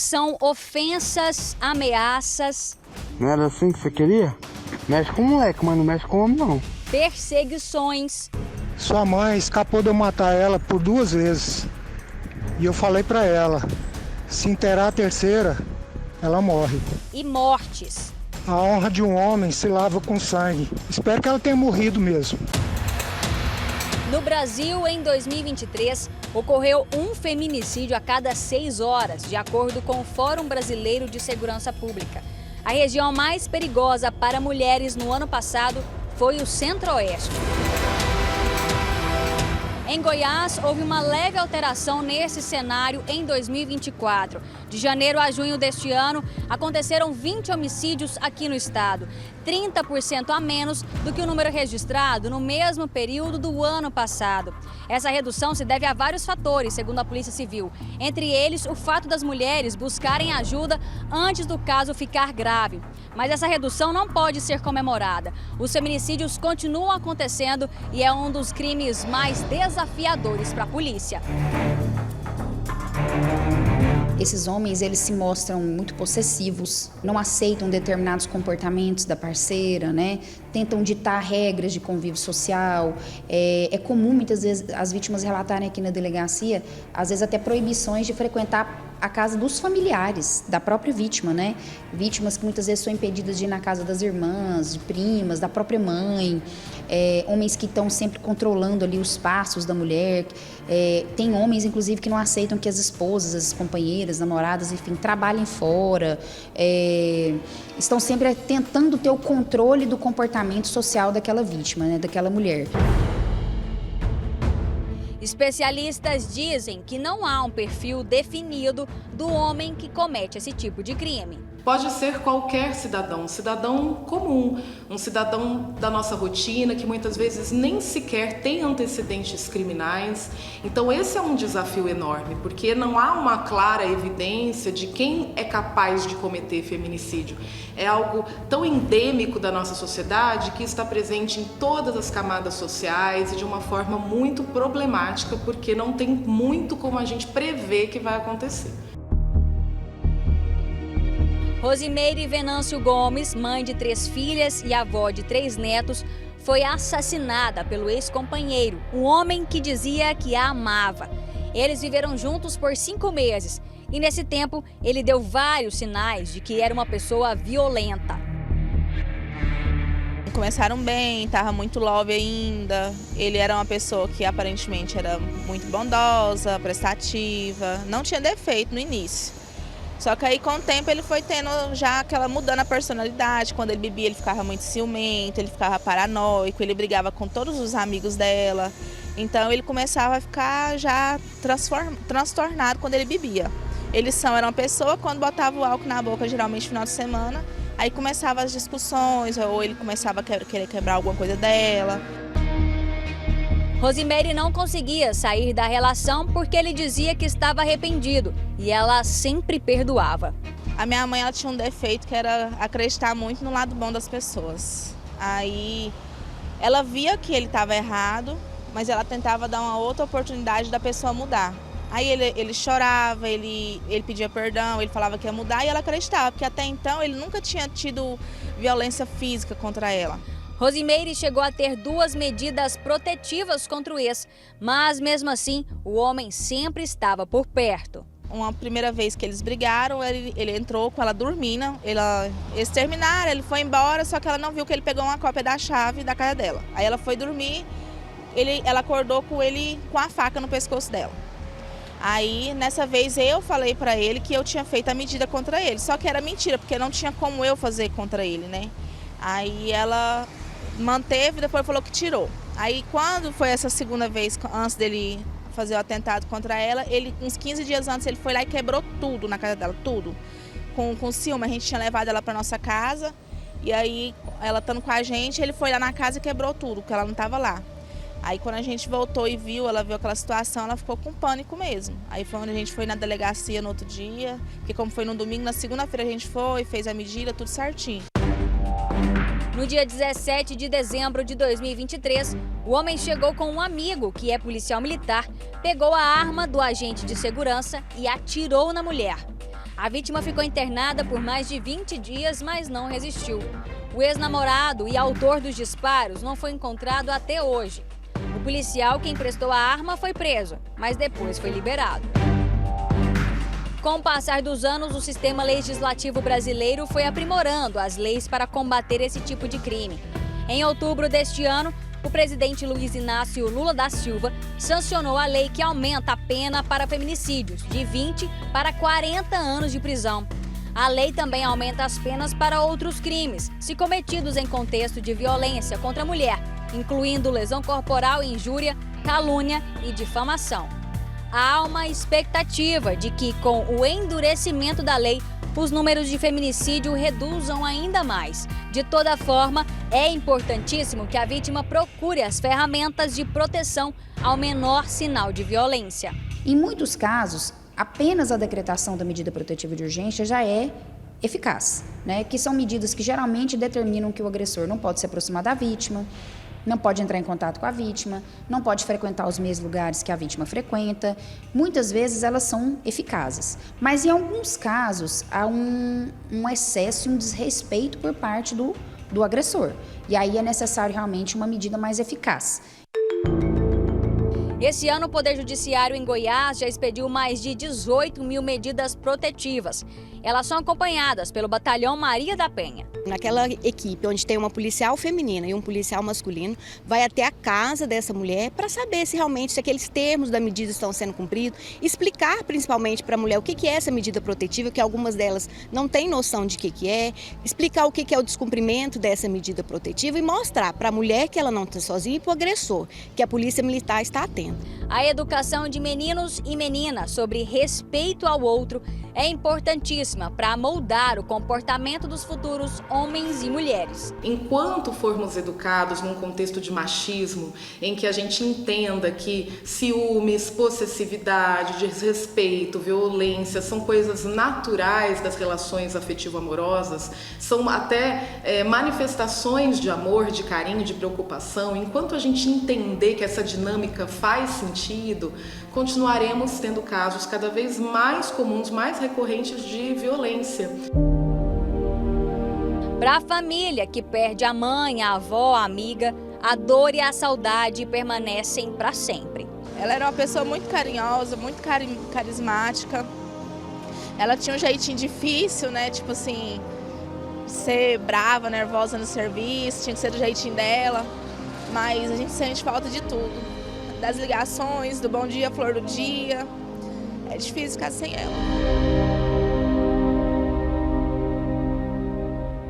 são ofensas, ameaças. Não era assim que você queria? Mexe com o moleque, mas não mexe com o homem, não. Perseguições. Sua mãe escapou de eu matar ela por 2 vezes. E eu falei pra ela, se inteirar a terceira, ela morre. E mortes. A honra de um homem se lava com sangue. Espero que ela tenha morrido mesmo. No Brasil, em 2023, ocorreu um feminicídio a cada 6 horas, de acordo com o Fórum Brasileiro de Segurança Pública. A região mais perigosa para mulheres no ano passado foi o Centro-Oeste. Em Goiás, houve uma leve alteração nesse cenário em 2024. De janeiro a junho deste ano, aconteceram 20 homicídios aqui no estado, 30% a menos do que o número registrado no mesmo período do ano passado. Essa redução se deve a vários fatores, segundo a Polícia Civil. Entre eles, o fato das mulheres buscarem ajuda antes do caso ficar grave. Mas essa redução não pode ser comemorada. Os feminicídios continuam acontecendo e é um dos crimes mais desafiadores para a polícia. Esses homens, eles se mostram muito possessivos, não aceitam determinados comportamentos da parceira, né? Tentam ditar regras de convívio social. É comum, muitas vezes, as vítimas relatarem aqui na delegacia, às vezes até proibições de frequentar a casa dos familiares, da própria vítima, né? Vítimas que muitas vezes são impedidas de ir na casa das irmãs, de primas, da própria mãe. Homens que estão sempre controlando ali os passos da mulher. Tem homens, inclusive, que não aceitam que as esposas, as companheiras, namoradas, enfim, trabalhem fora. Estão sempre tentando ter o controle do comportamento social daquela vítima, né? Daquela mulher. Especialistas dizem que não há um perfil definido do homem que comete esse tipo de crime. Pode ser qualquer cidadão, um cidadão comum, um cidadão da nossa rotina, que muitas vezes nem sequer tem antecedentes criminais. Então esse é um desafio enorme, porque não há uma clara evidência de quem é capaz de cometer feminicídio. É algo tão endêmico da nossa sociedade que está presente em todas as camadas sociais e de uma forma muito problemática, porque não tem muito como a gente prever que vai acontecer. Rosimeire Venâncio Gomes, mãe de 3 filhas e avó de 3 netos, foi assassinada pelo ex-companheiro, um homem que dizia que a amava. Eles viveram juntos por 5 meses e, nesse tempo, ele deu vários sinais de que era uma pessoa violenta. Começaram bem, estava muito love ainda. Ele era uma pessoa que aparentemente era muito bondosa, prestativa, não tinha defeito no início. Só que aí com o tempo ele foi tendo já aquela mudando a personalidade. Quando ele bebia ele ficava muito ciumento, ele ficava paranoico, ele brigava com todos os amigos dela. Então ele começava a ficar já transtornado quando ele bebia. Eles eram uma pessoa, quando botava o álcool na boca, geralmente no final de semana, aí começavam as discussões, ou ele começava a querer quebrar alguma coisa dela. Rosimeire não conseguia sair da relação porque ele dizia que estava arrependido e ela sempre perdoava. A minha mãe ela tinha um defeito que era acreditar muito no lado bom das pessoas. Aí ela via que ele estava errado, mas ela tentava dar uma outra oportunidade da pessoa mudar. Aí ele chorava, ele pedia perdão, ele falava que ia mudar e ela acreditava, porque até então ele nunca tinha tido violência física contra ela. Rosimeire chegou a ter 2 medidas protetivas contra o ex, mas mesmo assim o homem sempre estava por perto. Uma primeira vez que eles brigaram, ele entrou com ela dormindo, eles terminaram, ele foi embora, só que ela não viu que ele pegou uma cópia da chave da casa dela. Aí ela foi dormir, ela acordou com ele com a faca no pescoço dela. Aí, nessa vez, eu falei pra ele que eu tinha feito a medida contra ele, só que era mentira, porque não tinha como eu fazer contra ele, né? Aí ela manteve, depois falou que tirou. Aí quando foi essa segunda vez, antes dele fazer o atentado contra ela, uns 15 dias antes ele foi lá e quebrou tudo na casa dela, tudo. Com ciúme, a gente tinha levado ela para nossa casa e aí ela estando com a gente, ele foi lá na casa e quebrou tudo, porque ela não estava lá. Aí quando a gente voltou e ela viu aquela situação, ela ficou com pânico mesmo. Aí foi onde a gente foi na delegacia no outro dia, porque como foi no domingo, na segunda-feira a gente foi, fez a medida, tudo certinho. No dia 17 de dezembro de 2023, o homem chegou com um amigo, que é policial militar, pegou a arma do agente de segurança e atirou na mulher. A vítima ficou internada por mais de 20 dias, mas não resistiu. O ex-namorado e autor dos disparos não foi encontrado até hoje. O policial que emprestou a arma foi preso, mas depois foi liberado. Com o passar dos anos, o sistema legislativo brasileiro foi aprimorando as leis para combater esse tipo de crime. Em outubro deste ano, o presidente Luiz Inácio Lula da Silva sancionou a lei que aumenta a pena para feminicídios, de 20 para 40 anos de prisão. A lei também aumenta as penas para outros crimes, se cometidos em contexto de violência contra a mulher, incluindo lesão corporal, injúria, calúnia e difamação. Há uma expectativa de que, com o endurecimento da lei, os números de feminicídio reduzam ainda mais. De toda forma, é importantíssimo que a vítima procure as ferramentas de proteção ao menor sinal de violência. Em muitos casos, apenas a decretação da medida protetiva de urgência já é eficaz, né? Que são medidas que geralmente determinam que o agressor não pode se aproximar da vítima, não pode entrar em contato com a vítima, não pode frequentar os mesmos lugares que a vítima frequenta. Muitas vezes elas são eficazes, mas em alguns casos há um excesso e um desrespeito por parte do agressor. E aí é necessário realmente uma medida mais eficaz. Esse ano, o Poder Judiciário em Goiás já expediu mais de 18 mil medidas protetivas. Elas são acompanhadas pelo Batalhão Maria da Penha. Naquela equipe onde tem uma policial feminina e um policial masculino, vai até a casa dessa mulher para saber se realmente aqueles termos da medida estão sendo cumpridos, explicar principalmente para a mulher o que é essa medida protetiva, que algumas delas não têm noção de que é, explicar o que é o descumprimento dessa medida protetiva e mostrar para a mulher que ela não está sozinha e para o agressor, que a Polícia Militar está atenta. A educação de meninos e meninas sobre respeito ao outro é importantíssima para moldar o comportamento dos futuros homens e mulheres. Enquanto formos educados num contexto de machismo, em que a gente entenda que ciúmes, possessividade, desrespeito, violência são coisas naturais das relações afetivo-amorosas, são até manifestações de amor, de carinho, de preocupação, enquanto a gente entender que essa dinâmica faz sentido, continuaremos tendo casos cada vez mais comuns, mais recorrentes de violência. Para a família que perde a mãe, a avó, a amiga, a dor e a saudade permanecem para sempre. Ela era uma pessoa muito carinhosa, muito carismática. Ela tinha um jeitinho difícil, né? Tipo assim, ser brava, nervosa no serviço, tinha que ser do jeitinho dela. Mas a gente sente falta de tudo. Das ligações, do bom dia, flor do dia. É difícil ficar sem ela.